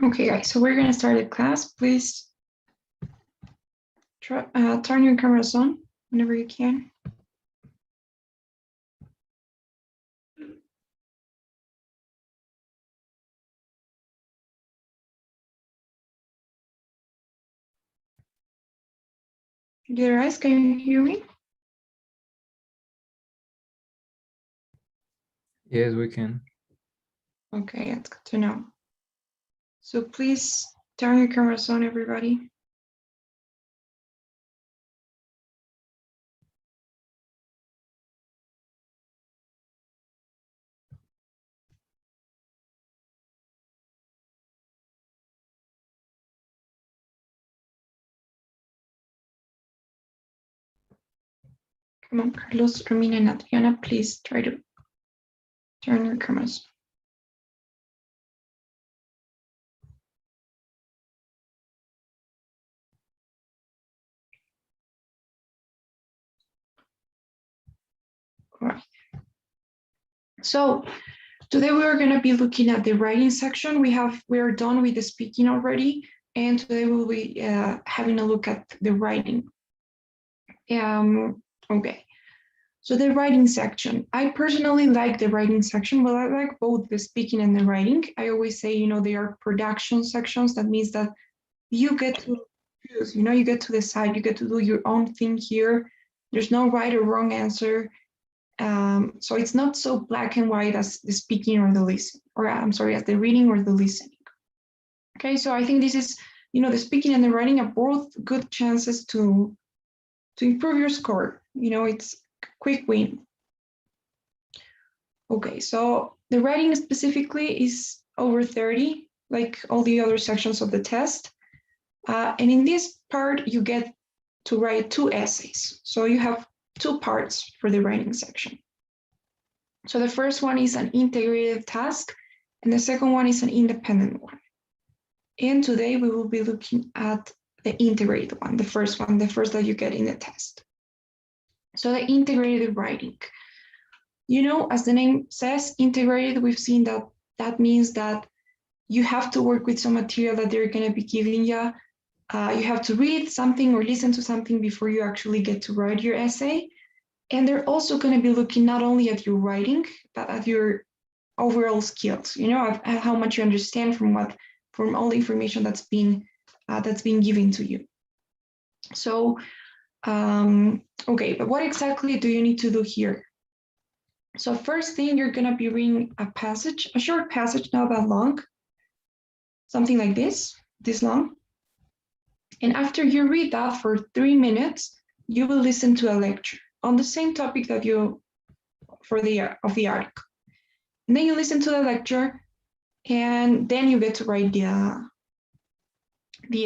Okay, guys, so we're going to start the class. Please turn your cameras on whenever you can. Guys, can you hear me? Yes, we can. Okay, that's good to know. So please turn your cameras on, everybody. Come on, Carlos, Romina, and Adriana, please try to turn your cameras on. All right. So today we are going to be looking at the writing section. We are done with the speaking already, and today we'll be having a look at the writing. Okay. So the writing section, I personally like the writing section, but I like both the speaking and the writing. I always say, they are production sections. That means that you get to choose, you get to decide, you get to do your own thing here. There's no right or wrong answer. So it's not so black and white as the speaking or the listening, or I'm sorry, as the reading or the listening. Okay, so I think this is, the speaking and the writing are both good chances to improve your score. It's quick win. Okay, so the writing specifically is over 30, like all the other sections of the test. And in this part, you get to write 2 essays. So you have 2 parts for the writing section. So the first one is an integrated task, and the second one is an independent one. And today we will be looking at the integrated one, the first that you get in the test. So the integrated writing. As the name says, integrated, we've seen that means that you have to work with some material that they're going to be giving you. You have to read something or listen to something before you actually get to write your essay. And they're also going to be looking not only at your writing, but at your overall skills, at how much you understand from all the information that's being given to you. So, okay, but what exactly do you need to do here? So first thing, you're going to be reading a short passage, not that long, something like this long. And after you read that for 3 minutes, you will listen to a lecture on the same topic that of the article. And then you listen to the lecture, and then you get to write the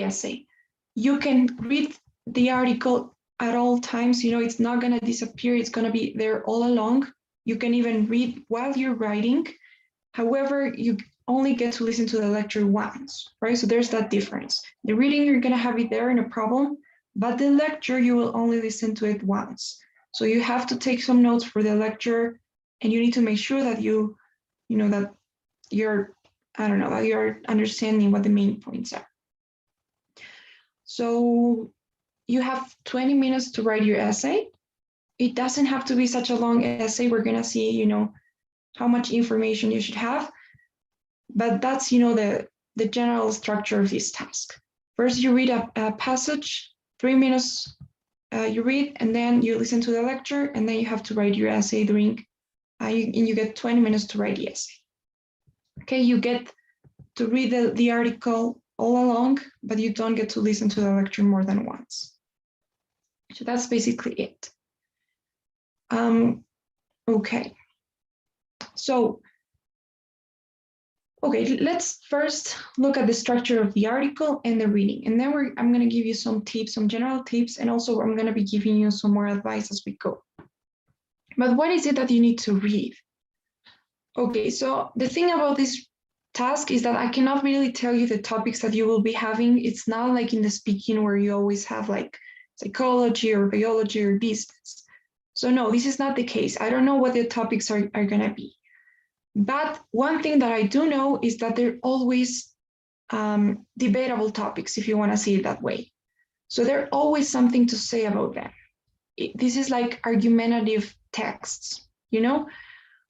essay. You can read the article at all times. It's not going to disappear. It's going to be there all along. You can even read while you're writing. However, you only get to listen to the lecture once, right? So there's that difference. The reading, you're going to have it there, no problem. But the lecture, you will only listen to it once. So you have to take some notes for the lecture, and you need to make sure that that you're understanding what the main points are. So you have 20 minutes to write your essay. It doesn't have to be such a long essay. We're going to see, how much information you should have. But that's, the general structure of this task. First, you read a passage, 3 minutes you read, and then you listen to the lecture, and then you have to write your essay and you get 20 minutes to write the essay. Okay, you get to read the article all along, but you don't get to listen to the lecture more than once. So that's basically it. Okay. So, let's first look at the structure of the article and the reading. And then I'm going to give you some tips, some general tips, and also I'm going to be giving you some more advice as we go. But what is it that you need to read? Okay, so the thing about this task is that I cannot really tell you the topics that you will be having. It's not like in the speaking where you always have like psychology or biology or business. So no, this is not the case. I don't know what the topics are going to be. But one thing that I do know is that they're always debatable topics, if you want to see it that way. So there's always something to say about them. This is like argumentative texts, you know?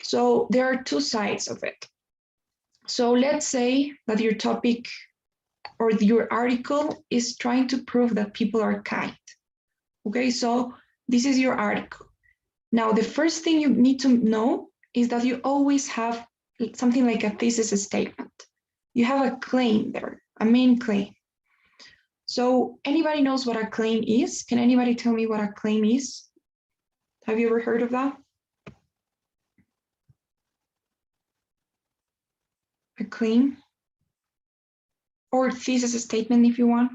So there are two sides of it. So let's say that your topic or your article is trying to prove that people are kind. Okay, so this is your article. Now, the first thing you need to know is that you always have something like a thesis statement. You have a claim there, a main claim. So anybody knows what a claim is? Can anybody tell me what a claim is? Have you ever heard of that? A claim? Or thesis statement if you want.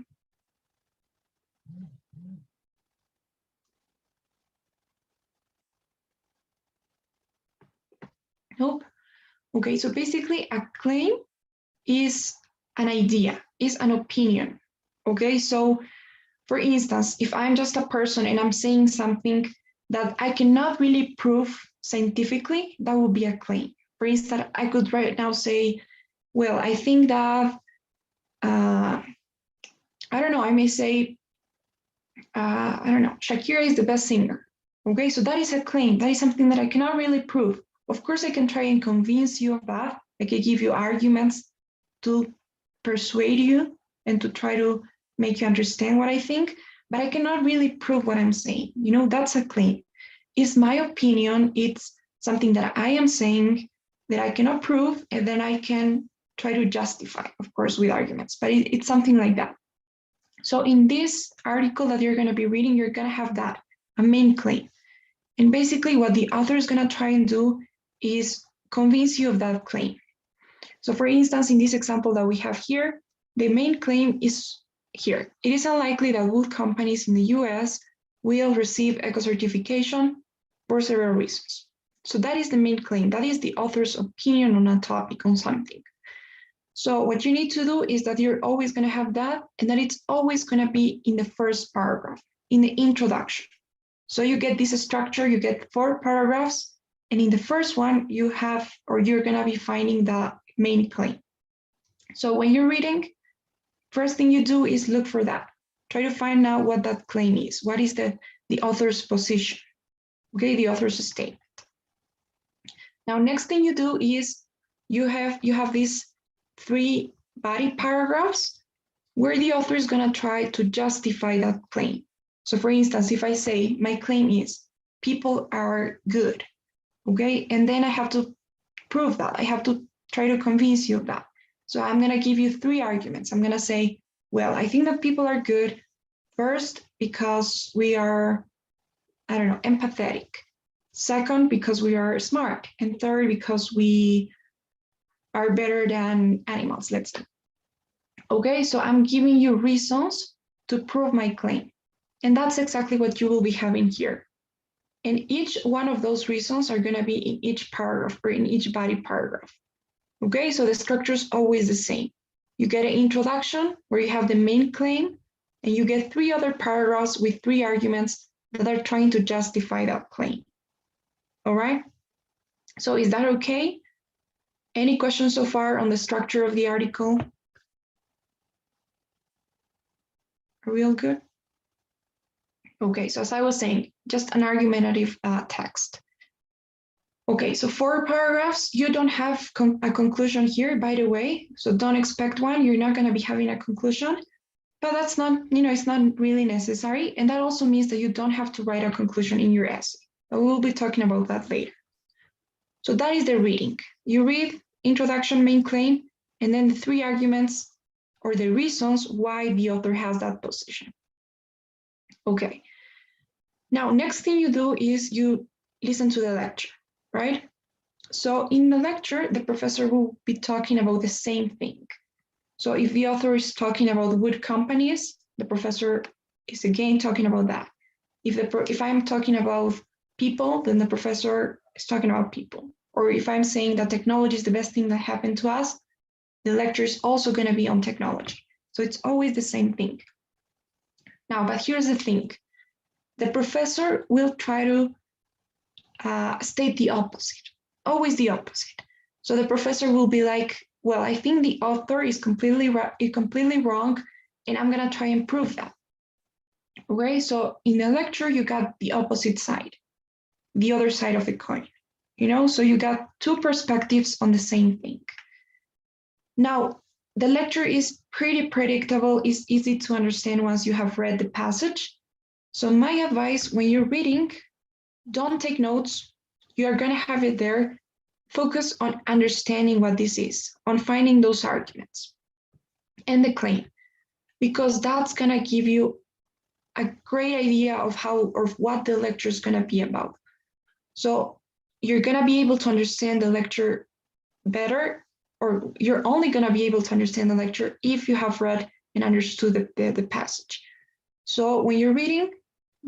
Nope. Okay, so basically a claim is an idea, is an opinion. Okay, so for instance, if I'm just a person and I'm saying something that I cannot really prove scientifically, that would be a claim. For instance, I could right now say, well, I think that, I don't know, I may say, I don't know, Shakira is the best singer. Okay, so that is a claim. That is something that I cannot really prove. Of course, I can try and convince you of that. I can give you arguments to persuade you and to try to make you understand what I think, but I cannot really prove what I'm saying. You know, that's a claim. It's my opinion. It's something that I am saying that I cannot prove, and then I can try to justify, of course, with arguments, but it's something like that. So in this article that you're going to be reading, you're going to have that, a main claim. And basically what the author is going to try and do is convince you of that claim. So for instance, in this example that we have here, the main claim is here. It is unlikely that wood companies in the US will receive eco-certification for several reasons. So that is the main claim. That is the author's opinion on a topic, on something. So what you need to do is that you're always going to have that, and that it's always going to be in the first paragraph, in the introduction. So you get this structure, you get 4 paragraphs, and in the first one you have, or you're going to be finding the main claim. So when you're reading, first thing you do is look for that. Try to find out what that claim is. What is the author's position? Okay, the author's statement. Now, next thing you do is you have these 3 body paragraphs where the author is going to try to justify that claim. So for instance, if I say my claim is people are good, okay, and then I have to prove that. I have to try to convince you of that. So I'm going to give you 3 arguments. I'm going to say, well, I think that people are good first because we are, I don't know, empathetic. Second, because we are smart. And third, because we are better than animals, let's say. Okay, so I'm giving you reasons to prove my claim. And that's exactly what you will be having here. And each one of those reasons are going to be in each paragraph or in each body paragraph. Okay, so the structure is always the same. You get an introduction where you have the main claim, and you get 3 other paragraphs with 3 arguments that are trying to justify that claim. All right, so is that okay? Any questions so far on the structure of the article? Are we all good? Okay, so as I was saying, just an argumentative text. Okay, so 4 paragraphs. You don't have a conclusion here, by the way, so don't expect one. You're not going to be having a conclusion, but that's not, you know, it's not really necessary. And that also means that you don't have to write a conclusion in your essay. But we'll be talking about that later. So that is the reading. You read introduction, main claim, and then the 3 arguments or the reasons why the author has that position. Okay. Now, next thing you do is you listen to the lecture, right? So in the lecture, the professor will be talking about the same thing. So if the author is talking about wood companies, the professor is again talking about that. If I'm talking about people, then the professor is talking about people. Or if I'm saying that technology is the best thing that happened to us, the lecture is also going to be on technology. So it's always the same thing. Now, but here's the thing. The professor will try to state the opposite, always the opposite. So the professor will be like, well, I think the author is completely wrong, and I'm gonna try and prove that. Okay, so in the lecture, you got the opposite side, the other side of the coin, so you got two perspectives on the same thing. Now, the lecture is pretty predictable, it's easy to understand once you have read the passage. So my advice when you're reading, don't take notes, you're gonna have it there. Focus on understanding what this is, on finding those arguments and the claim, because that's gonna give you a great idea of how or what the lecture is gonna be about. So you're gonna be able to understand the lecture better, or you're only gonna be able to understand the lecture if you have read and understood the passage. So when you're reading,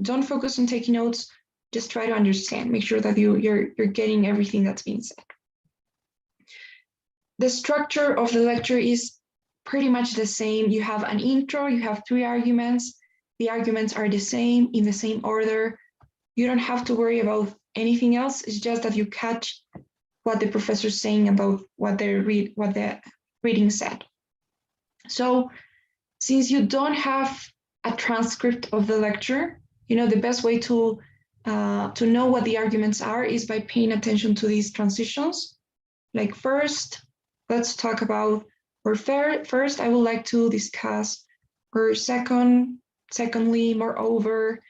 don't focus on taking notes, just try to understand, make sure that you're getting everything that's being said. The structure of the lecture is pretty much the same. You have an intro, you have 3 arguments. The arguments are the same, in the same order. You don't have to worry about anything else. It's just that you catch what the professor's saying about what the reading said. So since you don't have a transcript of the lecture, the best way to know what the arguments are is by paying attention to these transitions. Like first, let's talk about, or first, I would like to discuss, or secondly, moreover,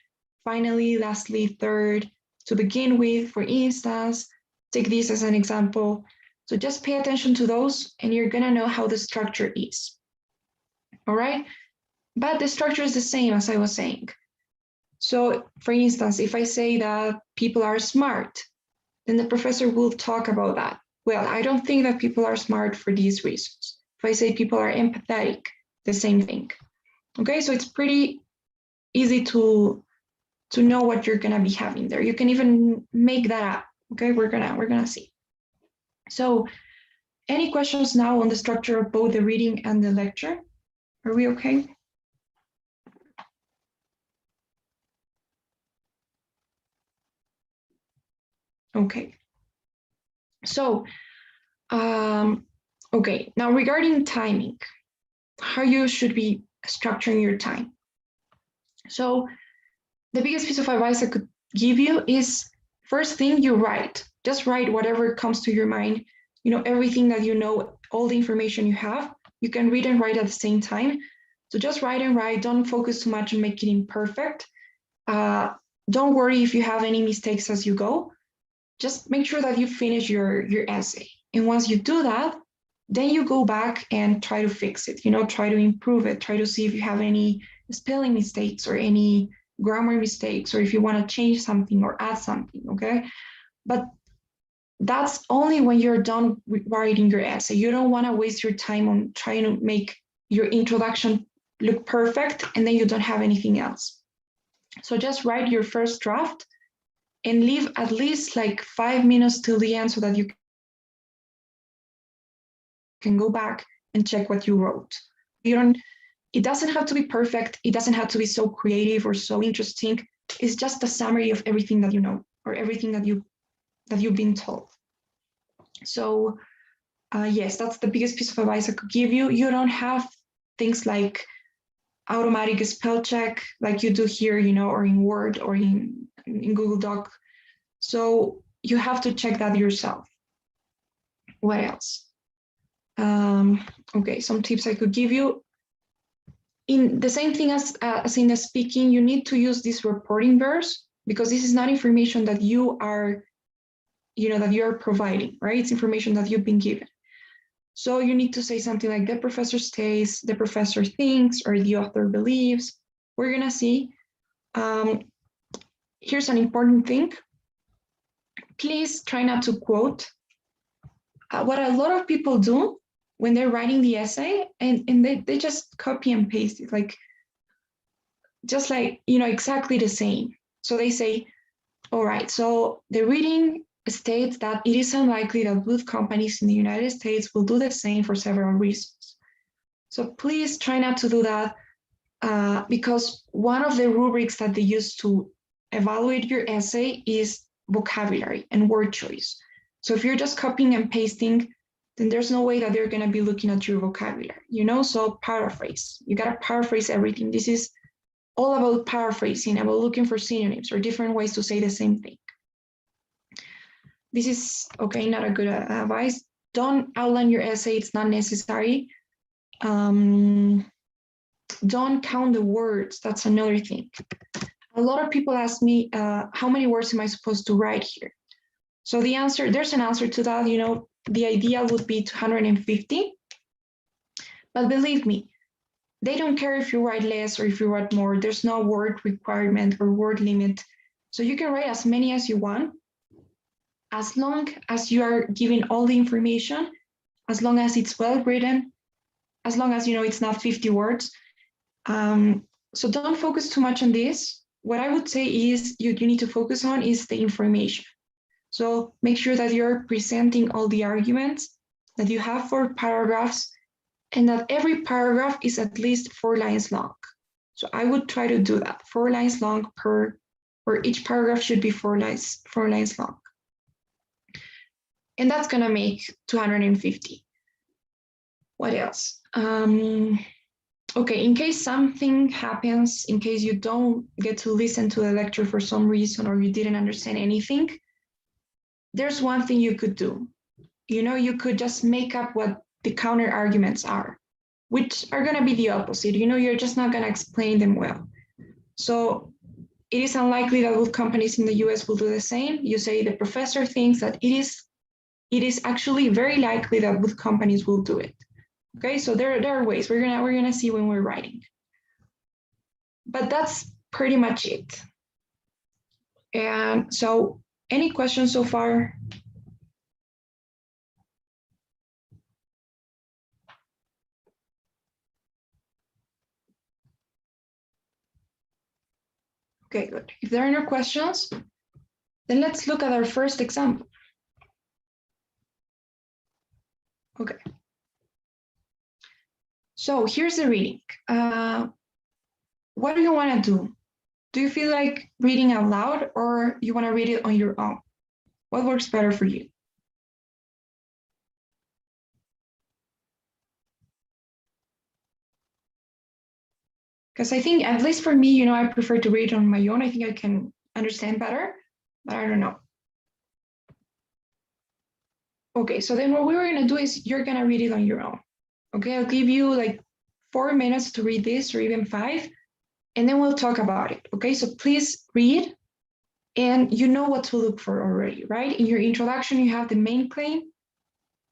finally, lastly, third, to begin with, for instance, take this as an example. So just pay attention to those and you're gonna know how the structure is, all right? But the structure is the same as I was saying. So for instance, if I say that people are smart, then the professor will talk about that. Well, I don't think that people are smart for these reasons. If I say people are empathetic, the same thing. Okay, so it's pretty easy to know what you're gonna be having there. You can even make that up. Okay, we're gonna see. So, any questions now on the structure of both the reading and the lecture? Are we okay? Okay. So, okay, now regarding timing, how you should be structuring your time. So the biggest piece of advice I could give you is, first thing, you write. Just write whatever comes to your mind, everything that you know, all the information you have, you can read and write at the same time. So just write and write, don't focus too much on making it perfect. Don't worry if you have any mistakes as you go. Just make sure that you finish your essay. And once you do that, then you go back and try to fix it, try to improve it, try to see if you have any spelling mistakes or any grammar mistakes, or if you want to change something or add something, okay? But that's only when you're done writing your essay. You don't want to waste your time on trying to make your introduction look perfect and then you don't have anything else. So just write your first draft and leave at least like 5 minutes till the end so that you can go back and check what you wrote. It doesn't have to be perfect. It doesn't have to be so creative or so interesting. It's just a summary of everything that you know or everything that you've been told. So yes, that's the biggest piece of advice I could give you. You don't have things like automatic spell check like you do here, or in Word or in Google Doc. So you have to check that yourself. What else? Okay, some tips I could give you. In the same thing as in the speaking, you need to use these reporting verbs because this is not information that you are providing, right? It's information that you've been given. So you need to say something like the professor states, the professor thinks, or the author believes. We're gonna see. Here's an important thing. Please try not to quote. What a lot of people do when they're writing the essay and they just copy and paste it, just like, exactly the same. So they say, all right, so the reading states that it is unlikely that both companies in the United States will do the same for several reasons. So please try not to do that because one of the rubrics that they use to evaluate your essay is vocabulary and word choice. So if you're just copying and pasting, then there's no way that they're going to be looking at your vocabulary, you know? So paraphrase. You got to paraphrase everything. This is all about paraphrasing, about looking for synonyms or different ways to say the same thing. This is, okay, not a good advice. Don't outline your essay. It's not necessary. Don't count the words. That's another thing. A lot of people ask me, how many words am I supposed to write here? So the answer, there's an answer to that. You know, the idea would be 250. But believe me, they don't care if you write less or if you write more. There's no word requirement or word limit. So you can write as many as you want, as long as you are giving all the information, as long as it's well written, as long as you know it's not 50 words. So don't focus too much on this. What I would say is you need to focus on is the information. So make sure that you're presenting all the arguments, that you have 4 paragraphs, and that every paragraph is at least 4 lines long. So I would try to do that, 4 lines long per, or each paragraph should be 4 lines long. And that's gonna make 250. What else? Okay, in case something happens, in case you don't get to listen to the lecture for some reason or you didn't understand anything, there's one thing you could do. You know, you could just make up what the counter arguments are, which are going to be the opposite. You know, you're just not going to explain them well. So it is unlikely that both companies in the US will do the same. You say the professor thinks that it is actually very likely that both companies will do it. Okay, so there are ways we're gonna see when we're writing. But that's pretty much it. And so, any questions so far? Okay, good. If there are no questions, then let's look at our first example. Okay. So here's the reading. What do you want to do? Do you feel like reading out loud or you want to read it on your own? What works better for you? Because I think, at least for me, you know, I prefer to read on my own. I think I can understand better, but I don't know. Okay, so then what we were gonna do is you're gonna read it on your own. Okay, I'll give you like 4 minutes to read this or even 5, and then we'll talk about it. Okay, so please read, and you know what to look for already, right? In your introduction, you have the main claim,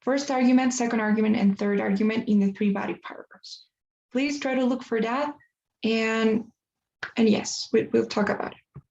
first argument, second argument, and third argument in the 3 body paragraphs. Please try to look for that, and yes, we'll talk about it.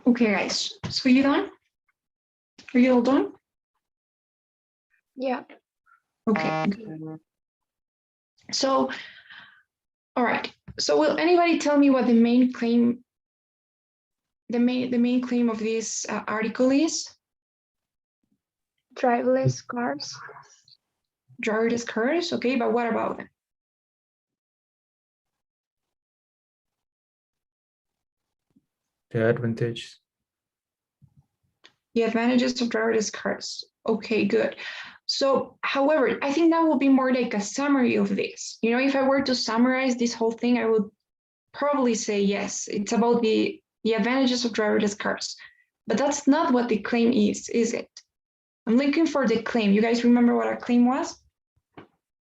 Okay, guys. So you done? Are you all done? Yeah. Okay. Good. So, all right. So will anybody tell me what the main claim, the main claim of this article is? Driverless cars. Driverless cars. Okay, but what about them? The advantage. The advantages of driverless cars. Okay, good. So, however, I think that will be more like a summary of this. You know, if I were to summarize this whole thing, I would probably say yes, it's about the advantages of driverless cars. But that's not what the claim is it? I'm looking for the claim. You guys remember what our claim was?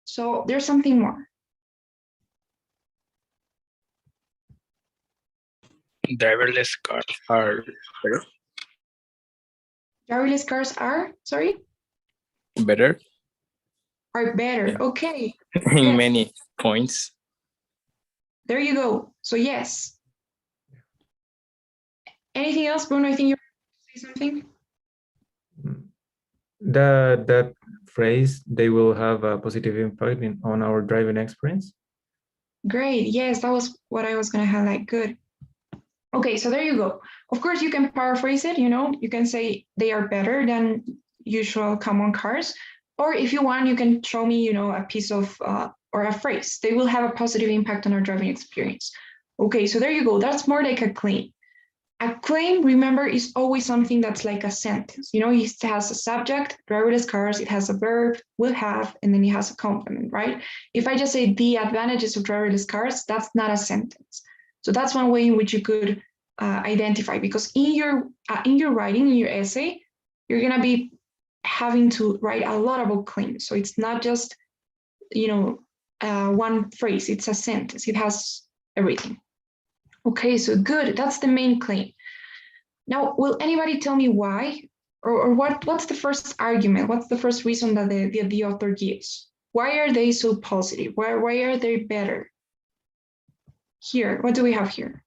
So there's something more. Driverless cars are better. Driverless cars are, sorry, Better are better. Yeah. Okay, in Yes. many points. there you go. So yes. Anything else, Bruno? I think you say something. That phrase, they will have a positive impact on our driving experience. Great. Yes, that was what I was going to highlight. Good. Okay, so there you go. Of course, you can paraphrase it, you know, you can say they are better than usual common cars. Or if you want, you can show me, you know, a piece of or a phrase. They will have a positive impact on our driving experience. Okay, so there you go. That's more like a claim. A claim, remember, is always something that's like a sentence. You know, it has a subject, driverless cars, it has a verb, will have, and then it has a complement, right? If I just say the advantages of driverless cars, that's not a sentence. So that's one way in which you could identify, because in your writing, in your essay, you're gonna be having to write a lot about claims. So it's not just, you know, one phrase, it's a sentence, it has everything. Okay, so good, that's the main claim. Now, will anybody tell me why? Or what's the first argument? What's the first reason that the author gives? Why are they so positive? Why are they better? Here, what do we have here?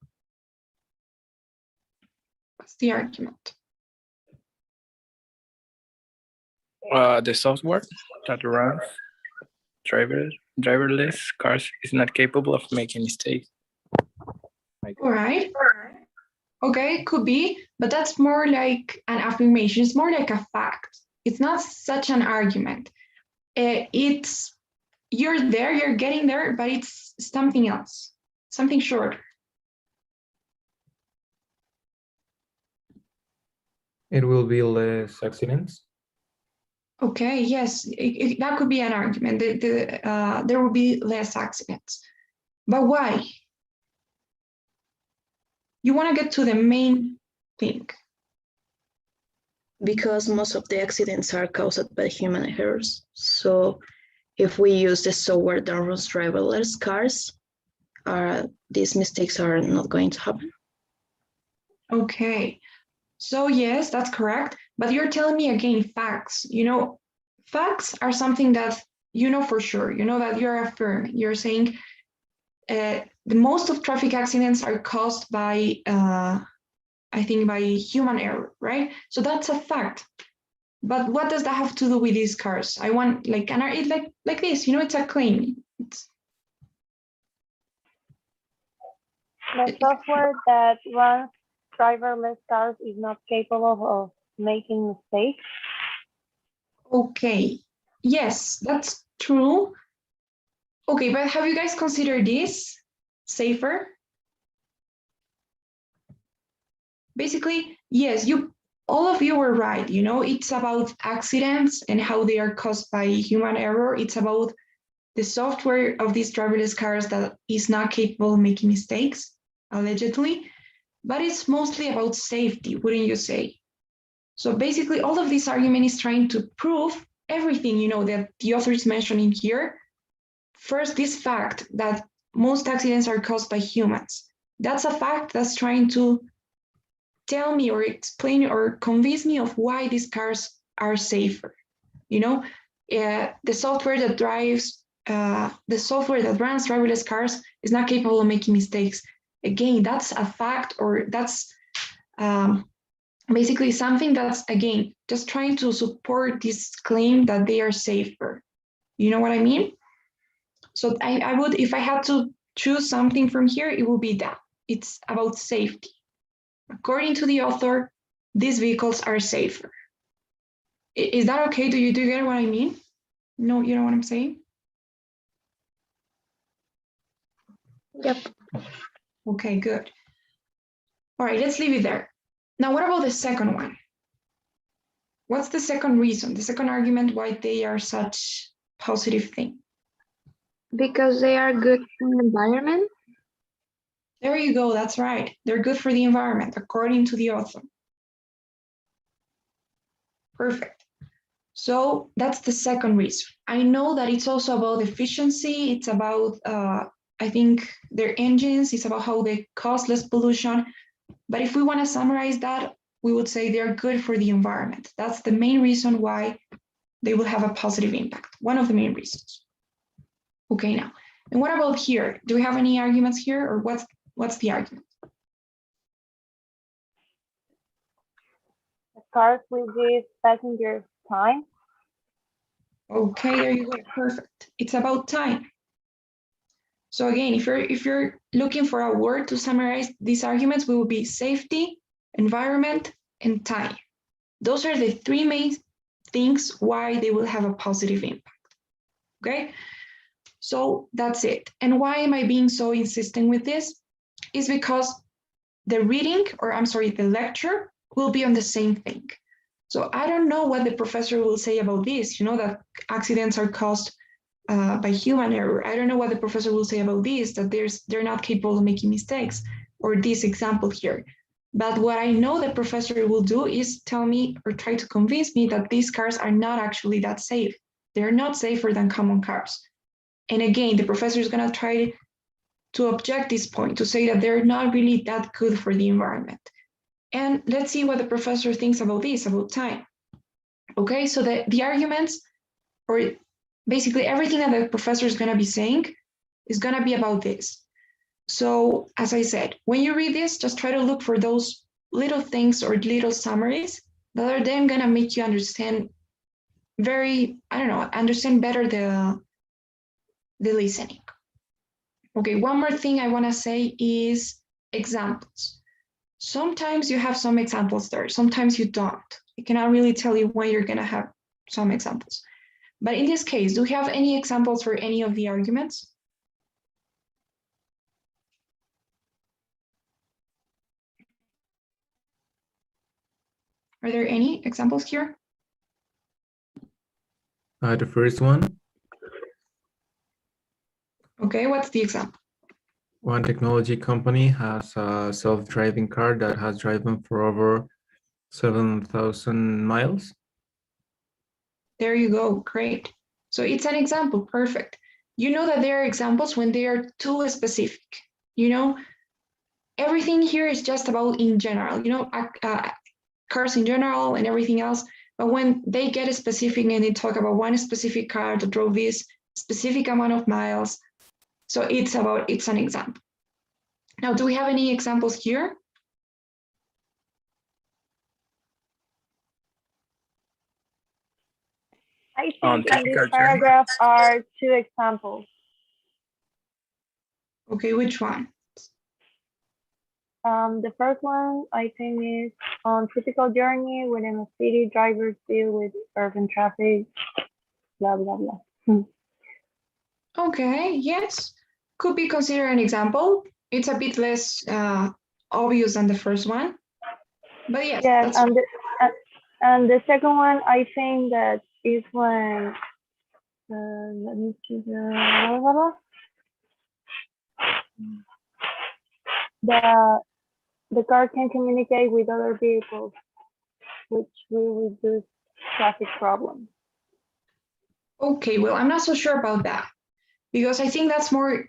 What's the argument? The software that runs driverless cars is not capable of making mistakes. All right. Okay, could be, but that's more like an affirmation. It's more like a fact. It's not such an argument. It's you're there, you're getting there, but it's something else, something short. It will be less accidents. Okay, yes, that could be an argument. There will be less accidents. But why? You want to get to the main thing. Because most of the accidents are caused by human errors. So if we use the software that runs driverless cars, these mistakes are not going to happen. Okay, so yes, that's correct. But you're telling me again facts. You know, facts are something that you know for sure. You know that you're affirming. You're saying the most of traffic accidents are caused by, I think, by human error, right? So that's a fact. But what does that have to do with these cars? I want like like this. You know, it's a claim. The software that runs driverless cars is not capable of making mistakes. Okay. Yes, that's true. Okay, but have you guys considered this safer? Basically, yes, all of you were right. You know, it's about accidents and how they are caused by human error. It's about the software of these driverless cars that is not capable of making mistakes, allegedly. But it's mostly about safety, wouldn't you say? So basically, all of this argument is trying to prove everything, you know, that the author is mentioning here. First, this fact that most accidents are caused by humans. That's a fact that's trying to tell me or explain or convince me of why these cars are safer. You know, the software that runs driverless cars is not capable of making mistakes. Again, that's a fact, or that's basically something that's, again, just trying to support this claim that they are safer. You know what I mean? So I would, if I had to choose something from here, it would be that. It's about safety. According to the author, these vehicles are safer. Is that okay? Do you get what I mean? No, you know what I'm saying? Yep. Okay, good. All right, let's leave it there. Now, what about the second one? What's the second reason, the second argument why they are such positive thing? Because they are good for the environment. There you go, that's right. They're good for the environment, according to the author. Perfect. So that's the second reason. I know that it's also about efficiency. It's about, I think, their engines. It's about how they cause less pollution. But if we want to summarize that, we would say they're good for the environment. That's the main reason why they will have a positive impact. One of the main reasons. Okay, now, and what about here? Do we have any arguments here, or what's the argument? The cars will give passengers time. Okay, there you go. Perfect. It's about time. So again, if you're looking for a word to summarize these arguments, we will be safety, environment, and time. Those are the three main things why they will have a positive impact. Okay, so that's it. And why am I being so insistent with this? Is because the reading, or I'm sorry, the lecture will be on the same thing. So I don't know what the professor will say about this, you know, that accidents are caused by human error. I don't know what the professor will say about this, that they're not capable of making mistakes, or this example here. But what I know the professor will do is tell me or try to convince me that these cars are not actually that safe. They're not safer than common cars. And again, the professor is going to try to object this point, to say that they're not really that good for the environment. And let's see what the professor thinks about this, about time. Okay, so the arguments, or basically everything that the professor is going to be saying is going to be about this. So as I said, when you read this, just try to look for those little things or little summaries that are then going to make you understand understand better the listening. Okay, one more thing I want to say is examples. Sometimes you have some examples there, sometimes you don't. I cannot really tell you when you're going to have some examples. But in this case, do you have any examples for any of the arguments? Are there any examples here? The first one. Okay, what's the example? One technology company has a self-driving car that has driven for over 7,000 miles. There you go, great. So it's an example, perfect. You know that there are examples when they are too specific. You know, everything here is just about in general, you know, cars in general and everything else. But when they get specific and they talk about one specific car that drove this specific amount of miles, so it's an example. Now, do we have any examples here? I On think in typical this paragraph are two examples. Okay, which one? The first one I think is on typical journey within a city, drivers deal with urban traffic, blah, blah, blah. Okay, yes, could be considered an example. It's a bit less obvious than the first one, but yes. Yes, and the second one, I think that is when, let me see, the car can communicate with other vehicles, which will reduce traffic problems. Okay, well, I'm not so sure about that, because I think that's more,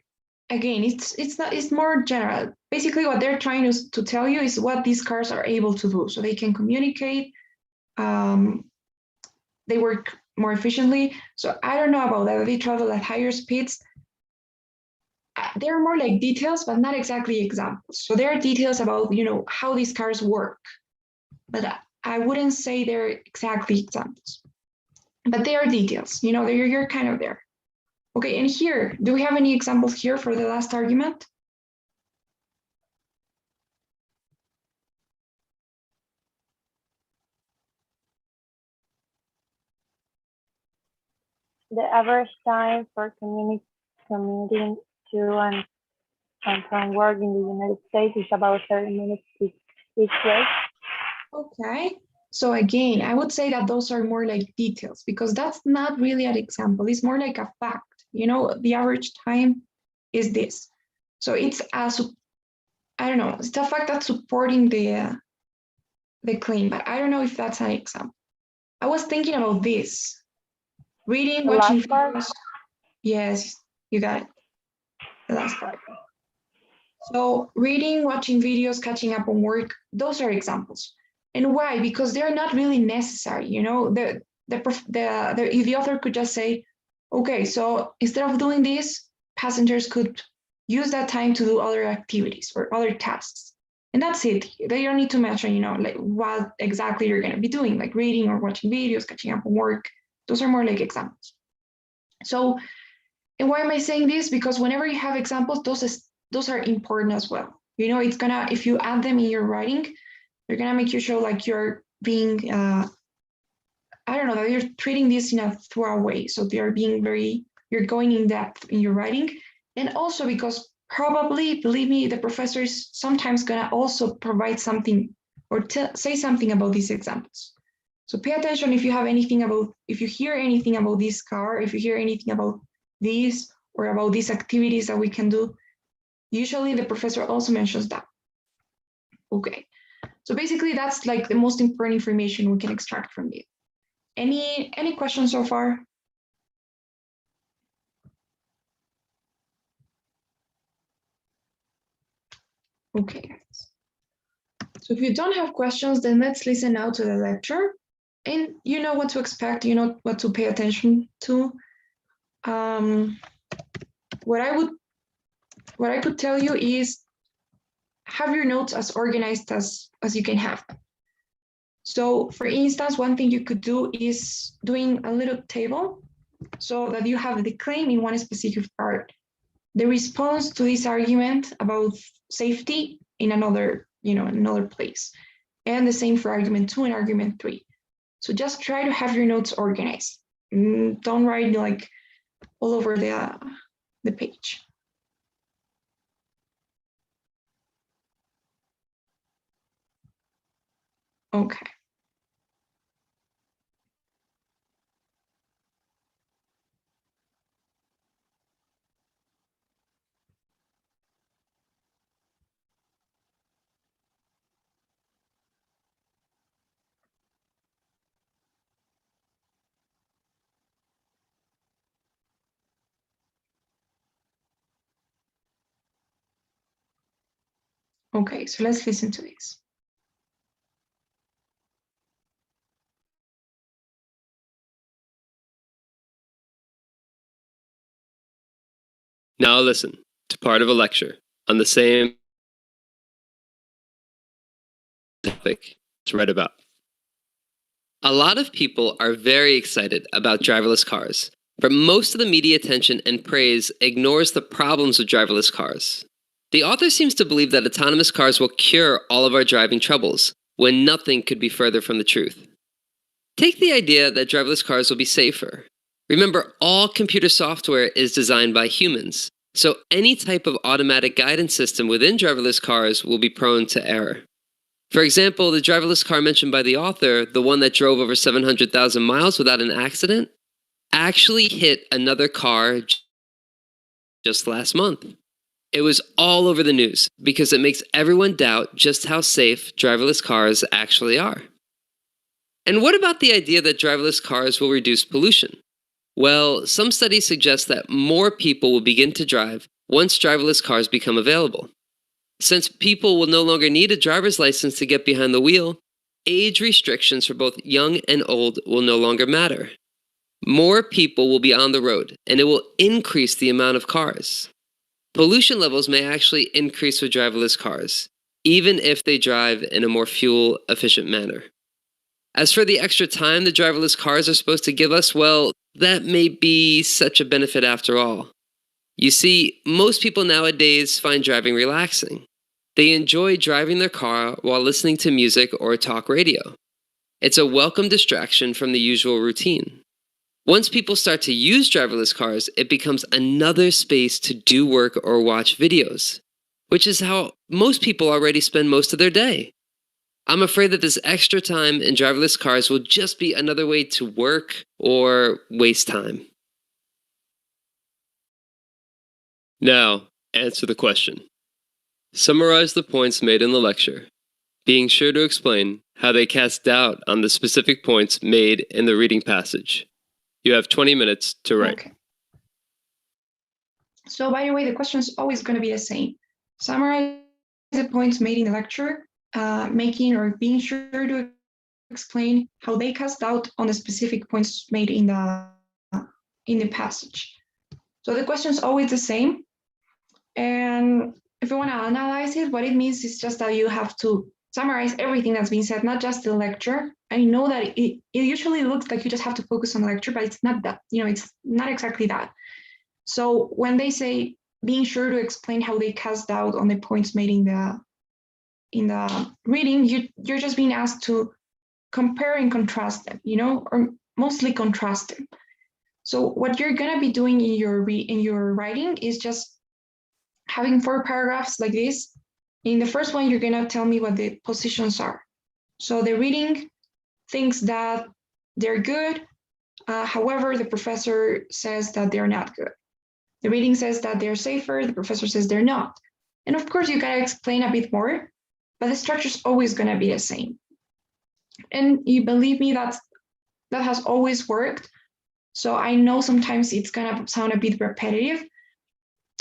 again, it's more general. Basically, what they're trying to tell you is what these cars are able to do. So they can communicate, they work more efficiently. So I don't know about that. They travel at higher speeds. they're more like details, but not exactly examples. So there are details about, how these cars work, but I wouldn't say they're exactly examples. But they are details, you're kind of there. Okay, and here, do we have any examples here for the last argument? The average time for commuting to and from work in the United States is about 30 minutes each way. Okay, so again, I would say that those are more like details because that's not really an example. It's more like a fact. The average time is this. So it's I don't know, it's a fact that's supporting the claim, but I don't know if that's an example. I was thinking about this. Reading, The watching last part? videos. Yes, you got it. The last part. So reading, watching videos, catching up on work, those are examples. And why? Because they're not really necessary. The author could just say, okay, so instead of doing this, passengers could use that time to do other activities or other tasks. And that's it. They don't need to mention, like what exactly you're going to be doing, like reading or watching videos, catching up on work. Those are more like examples. So, and why am I saying this? Because whenever you have examples, those are important as well. It's gonna, if you add them in your writing, they're gonna make you show like you're being, I don't know, that you're treating this in a thorough way. So you're going in depth in your writing. And also because probably, believe me, the professor is sometimes gonna also provide something or say something about these examples. So pay attention if you hear anything about this car, if you hear anything about this or about these activities that we can do. Usually the professor also mentions that. Okay, so basically that's like the most important information we can extract from it. Any questions so far? Okay, guys. So if you don't have questions, then let's listen now to the lecture. And you know what to expect, you know what to pay attention to. What I could tell you is have your notes as organized as you can have them. So for instance, one thing you could do is doing a little table so that you have the claim in one specific part, the response to this argument about safety in another place, and the same for argument 2 and argument 3. So just try to have your notes organized. Don't write like all over the page. Okay. Okay, so let's listen to this. Now listen to part of a lecture on the same topic to read about. A lot of people are very excited about driverless cars, but most of the media attention and praise ignores the problems with driverless cars. The author seems to believe that autonomous cars will cure all of our driving troubles, when nothing could be further from the truth. Take the idea that driverless cars will be safer. Remember, all computer software is designed by humans, so any type of automatic guidance system within driverless cars will be prone to error. For example, the driverless car mentioned by the author, the one that drove over 700,000 miles without an accident, actually hit another car just last month. It was all over the news because it makes everyone doubt just how safe driverless cars actually are. And what about the idea that driverless cars will reduce pollution? Well, some studies suggest that more people will begin to drive once driverless cars become available. Since people will no longer need a driver's license to get behind the wheel, age restrictions for both young and old will no longer matter. More people will be on the road, and it will increase the amount of cars. pollution levels may actually increase with driverless cars, even if they drive in a more fuel-efficient manner. As for the extra time the driverless cars are supposed to give us, well, that may be such a benefit after all. You see, most people nowadays find driving relaxing. They enjoy driving their car while listening to music or talk radio. It's a welcome distraction from the usual routine. Once people start to use driverless cars, it becomes another space to do work or watch videos, which is how most people already spend most of their day. I'm afraid that this extra time in driverless cars will just be another way to work or waste time. Now, answer the question. Summarize the points made in the lecture, being sure to explain how they cast doubt on the specific points made in the reading passage. You have 20 minutes to write. Okay. So by the way, the question is always going to be the same. Summarize the points made in the lecture, making or being sure to explain how they cast doubt on the specific points made in the passage. So the question is always the same. And if you want to analyze it, what it means is just that you have to summarize everything that's been said, not just the lecture. I know that it usually looks like you just have to focus on the lecture, but it's not that, it's not exactly that. So when they say being sure to explain how they cast doubt on the points made in the reading, you're just being asked to compare and contrast them, or mostly contrast them. So what you're gonna be doing in your writing is just having 4 paragraphs like this. In the first one, you're gonna tell me what the positions are. So the reading thinks that they're good. However, the professor says that they're not good. The reading says that they're safer. The professor says they're not. And of course, you gotta explain a bit more, but the structure's always gonna be the same. And you believe me, that has always worked. So I know sometimes it's gonna sound a bit repetitive,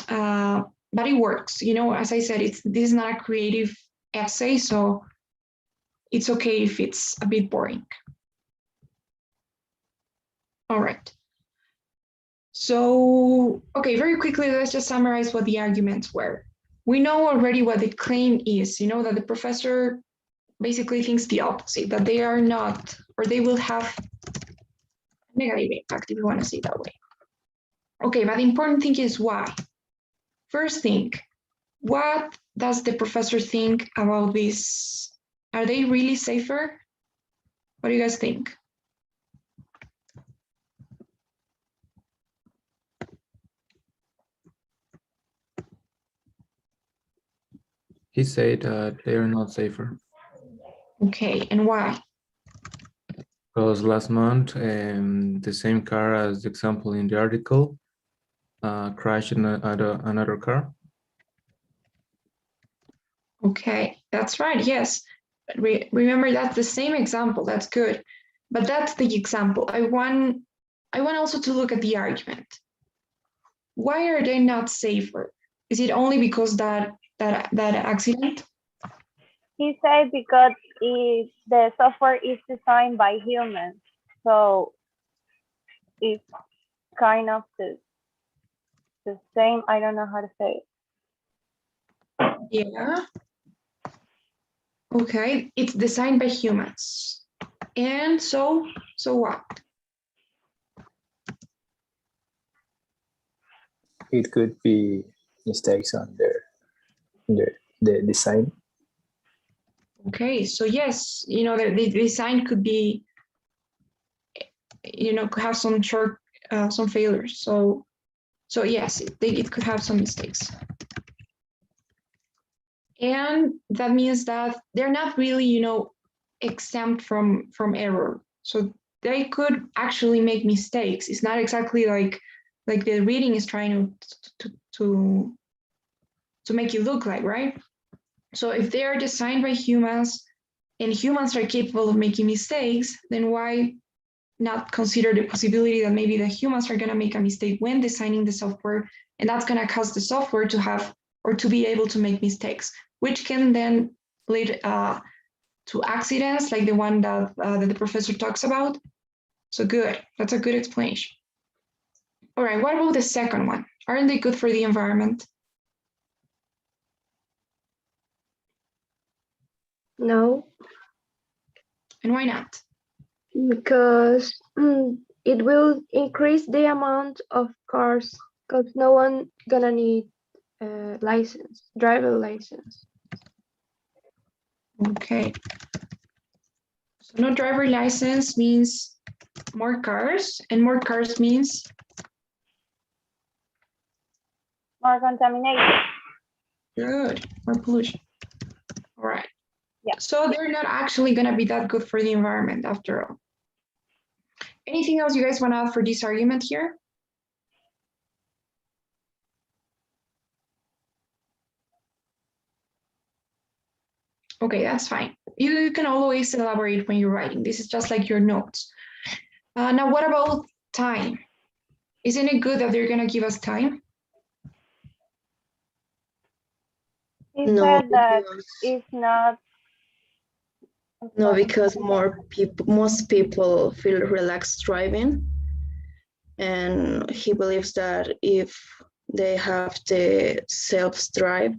but it works. As I said, this is not a creative essay, so it's okay if it's a bit boring. All right. So, okay, very quickly, let's just summarize what the arguments were. We know already what the claim is, that the professor basically thinks the opposite, that they are not, or they will have negative impact, if you want to say it that way. Okay, but the important thing is why. First thing, what does the professor think about this? Are they really safer? What do you guys think? He said that they are not safer. Okay, and why? Because last month, the same car as the example in the article crashed in another car. Okay, that's right, yes. Remember, that's the same example, that's good. But that's the example. I want also to look at the argument. Why are they not safer? Is it only because that accident? He said because the software is designed by humans, so it's kind of the same. I don't know how to say it. Yeah. Okay, it's designed by humans. And so what? It could be mistakes on the design. Okay, so yes, the design could be, could have some some failures. So yes, it could have some mistakes. And that means that they're not really, exempt from error. So they could actually make mistakes. It's not exactly like the reading is trying to make you look like, right? So if they are designed by humans and humans are capable of making mistakes, then why not consider the possibility that maybe the humans are going to make a mistake when designing the software, and that's going to cause the software to have or to be able to make mistakes, which can then lead to accidents like the one that the professor talks about. So good, that's a good explanation. All right, what about the second one? Aren't they good for the environment? No, And why not? because it will increase the amount of cars because no one gonna need a license, driver license. Okay. So no driver license means more cars, and more cars means More contamination. good, more pollution. All right. Yeah. So they're not actually going to be that good for the environment after all. Anything else you guys want to add for this argument here? Okay, that's fine. You can always elaborate when you're writing. This is just like your notes. Now, what about time? Isn't it good that they're going to give us time? He No, said that because- it's not. No, because most people feel relaxed driving, and he believes that if they have the self-drive,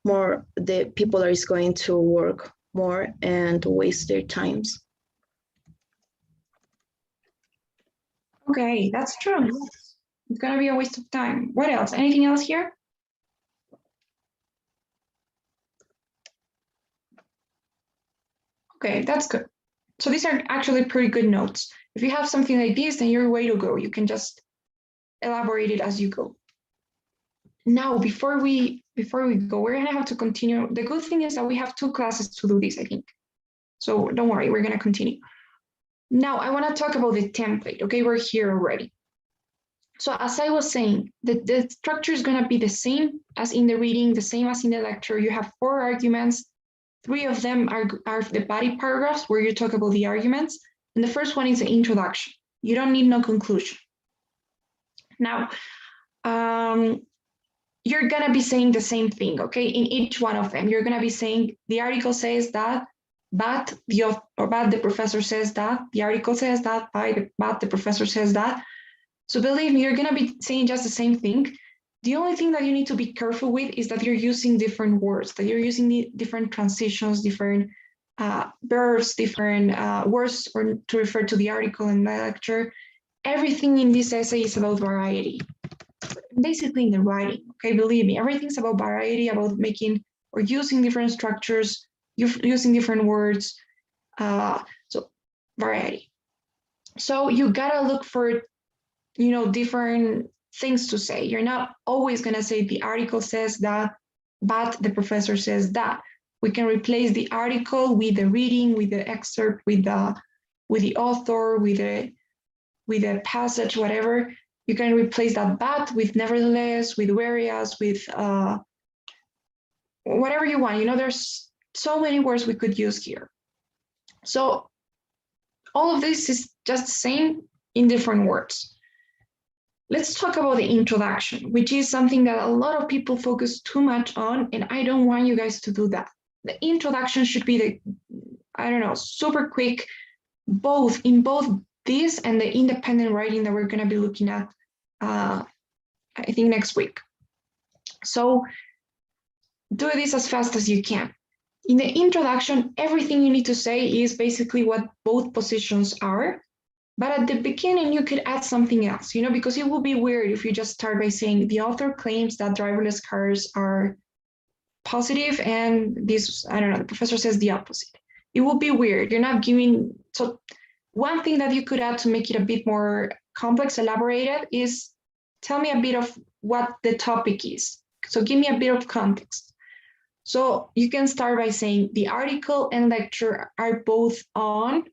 more the people are going to work more and waste their times. Okay, that's true. Yes. It's going to be a waste of time. What else? Anything else here? Okay, that's good. So these are actually pretty good notes. If you have something like this, then you're way to go. You can just elaborate it as you go. Now, before we go, we're gonna have to continue. The good thing is that we have 2 classes to do this, I think. So don't worry, we're gonna continue. Now, I wanna talk about the template, okay? We're here already. So as I was saying, the structure is gonna be the same as in the reading, the same as in the lecture. You have 4 arguments. 3 of them are the body paragraphs where you talk about the arguments. And the first one is the introduction. You don't need no conclusion. Now, you're gonna be saying the same thing, okay? In each one of them, you're gonna be saying the article says that, but the professor says that, the article says that, but the professor says that. So believe me, you're gonna be saying just the same thing. The only thing that you need to be careful with is that you're using different words, that you're using different transitions, different verbs, different words or to refer to the article in the lecture. Everything in this essay is about variety, basically in the writing, okay? Believe me, everything's about variety, about making or using different structures, using different words, so variety. So you gotta look for, different things to say. You're not always going to say the article says that, but the professor says that. We can replace the article with the reading, with the excerpt, with the author, with the passage, whatever. You can replace that but with nevertheless, with whereas, with whatever you want. There's so many words we could use here. So all of this is just the same in different words. Let's talk about the introduction, which is something that a lot of people focus too much on, and I don't want you guys to do that. The introduction should be super quick, in both this and the independent writing that we're going to be looking at, I think next week. So do this as fast as you can. In the introduction, everything you need to say is basically what both positions are. But at the beginning, you could add something else, because it would be weird if you just start by saying the author claims that driverless cars are positive and the professor says the opposite. It would be weird. You're not giving, so one thing that you could add to make it a bit more complex, elaborated, is tell me a bit of what the topic is. So give me a bit of context. So you can start by saying the article and lecture are both on,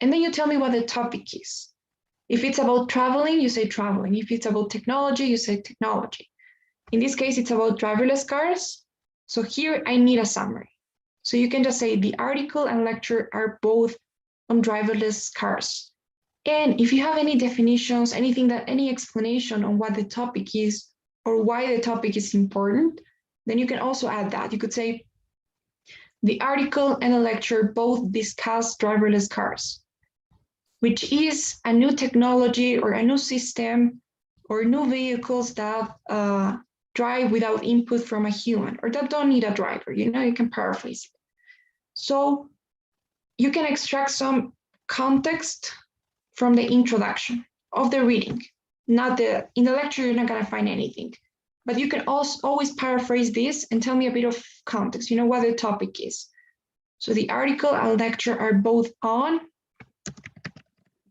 and then you tell me what the topic is. If it's about traveling, you say traveling. If it's about technology, you say technology. In this case, it's about driverless cars. So here I need a summary. So you can just say the article and lecture are both on driverless cars. And if you have any definitions, any explanation on what the topic is or why the topic is important, then you can also add that. You could say the article and the lecture both discuss driverless cars, which is a new technology or a new system or new vehicles that drive without input from a human or that don't need a driver. You can paraphrase it. So you can extract some context from the introduction of the reading. Not in the lecture, you're not gonna find anything, but you can also always paraphrase this and tell me a bit of context, what the topic is. So the article and lecture are both on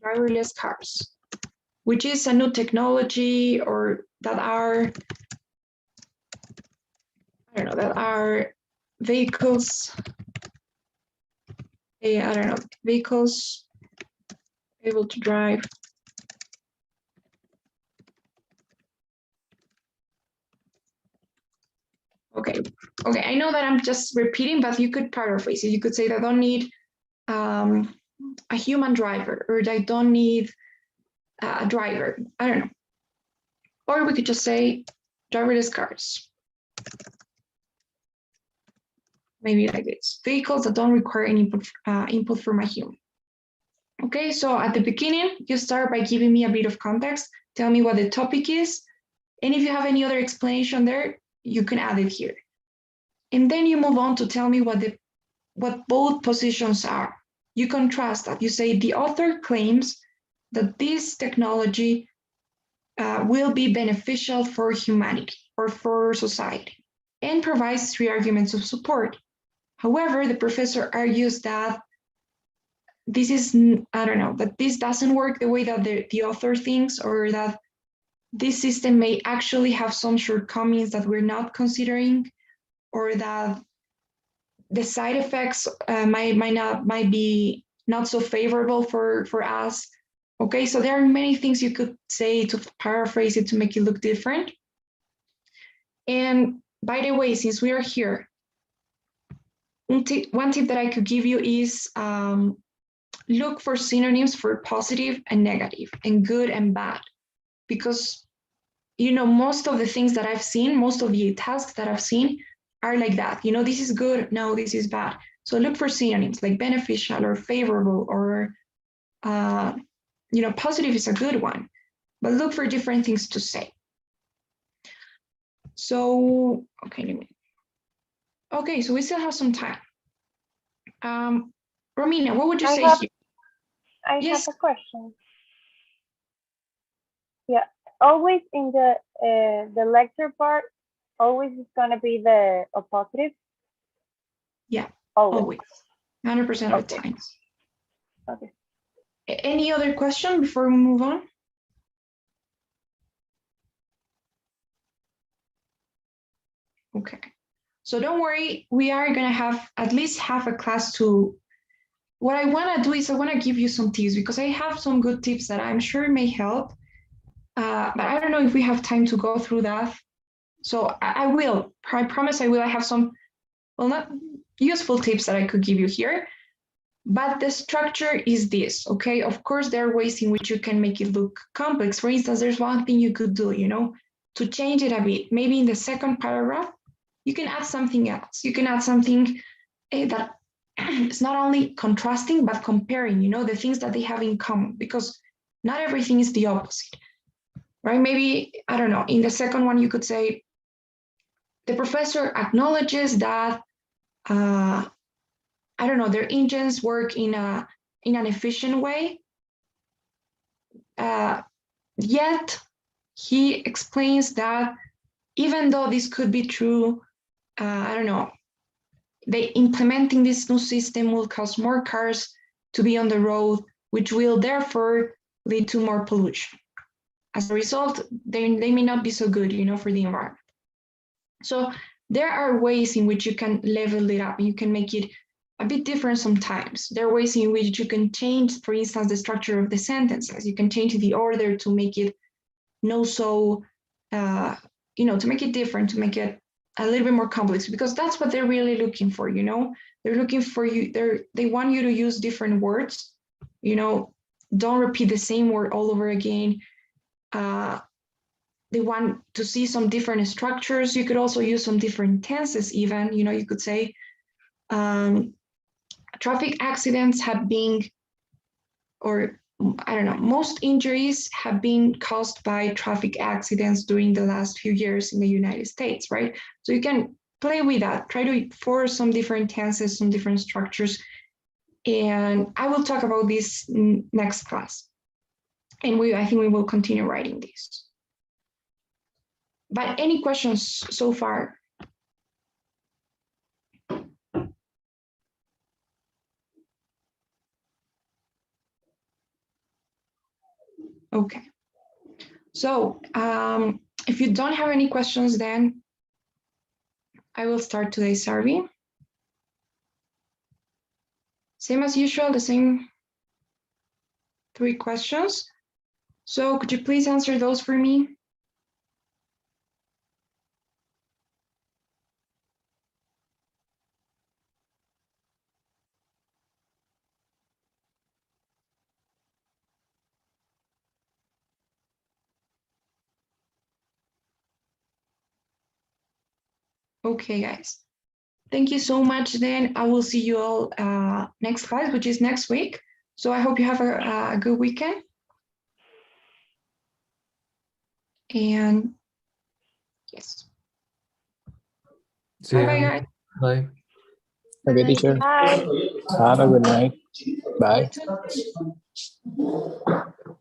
driverless cars, which is a new technology or that are vehicles, vehicles able to drive Okay, I know that I'm just repeating, but you could paraphrase it. You could say that I don't need a human driver, or I don't need a driver. I don't know. Or we could just say driverless cars. Maybe like this. Vehicles that don't require any input from a human. Okay, so at the beginning, you start by giving me a bit of context. Tell me what the topic is. And if you have any other explanation there, you can add it here. And then you move on to tell me what both positions are. You contrast that. You say the author claims that this technology will be beneficial for humanity or for society, and provides 3 arguments of support. However, the professor argues that this is, that this doesn't work the way that the author thinks, or that this system may actually have some shortcomings that we're not considering, or that the side effects might be not so favorable for us. Okay, so there are many things you could say to paraphrase it to make it look different. And by the way, since we are here, one tip that I could give you is look for synonyms for positive and negative, and good and bad, because most of the things that I've seen, most of the tasks that I've seen are like that. This is good, no, this is bad. So look for synonyms like beneficial or favorable, or positive is a good one, but look for different things to say. So, okay, so we still have some time. Romina, what would you say here? I have a question. Yeah, always in the lecture part, always is gonna be the positive. Yeah, always. 100% of the time. Okay. Any other question before we move on? Okay, so don't worry, we are gonna have at least half a class to. What I wanna do is I wanna give you some tips, because I have some good tips that I'm sure may help, but I don't know if we have time to go through that. So I will, I promise I will. I have some, well, not useful tips that I could give you here, but the structure is this, okay? Of course, there are ways in which you can make it look complex. For instance, there's one thing you could do, to change it a bit. Maybe in the second paragraph, you can add something else. You can add something that is not only contrasting, but comparing, the things that they have in common, because not everything is the opposite, right? Maybe, I don't know, in the second one, you could say, the professor acknowledges that, their engines work in an efficient way, yet he explains that even though this could be true, implementing this new system will cause more cars to be on the road, which will therefore lead to more pollution. As a result, they may not be so good, for the environment. So there are ways in which you can level it up. You can make it a bit different sometimes. There are ways in which you can change, for instance, the structure of the sentences. You can change the order to make it to make it different, to make it a little bit more complex, because that's what they're really looking for, They're looking for you, they want you to use different words, don't repeat the same word all over again. They want to see some different structures. You could also use some different tenses even, you could say, traffic accidents have been, or most injuries have been caused by traffic accidents during the last few years in the United States, right? So you can play with that. Try to force some different tenses, some different structures. And I will talk about this next class. And I think we will continue writing this. But any questions so far? Okay. So if you don't have any questions, then I will start today's survey. Same as usual, the same 3 questions. So could you please answer those for me? Okay, guys. Thank you so much. Then I will see you all next class, which is next week. So I hope you have a good weekend. And yes. See Bye-bye, ya. guys. Bye. Okay, teacher. Bye. Have a good night. Bye. You too.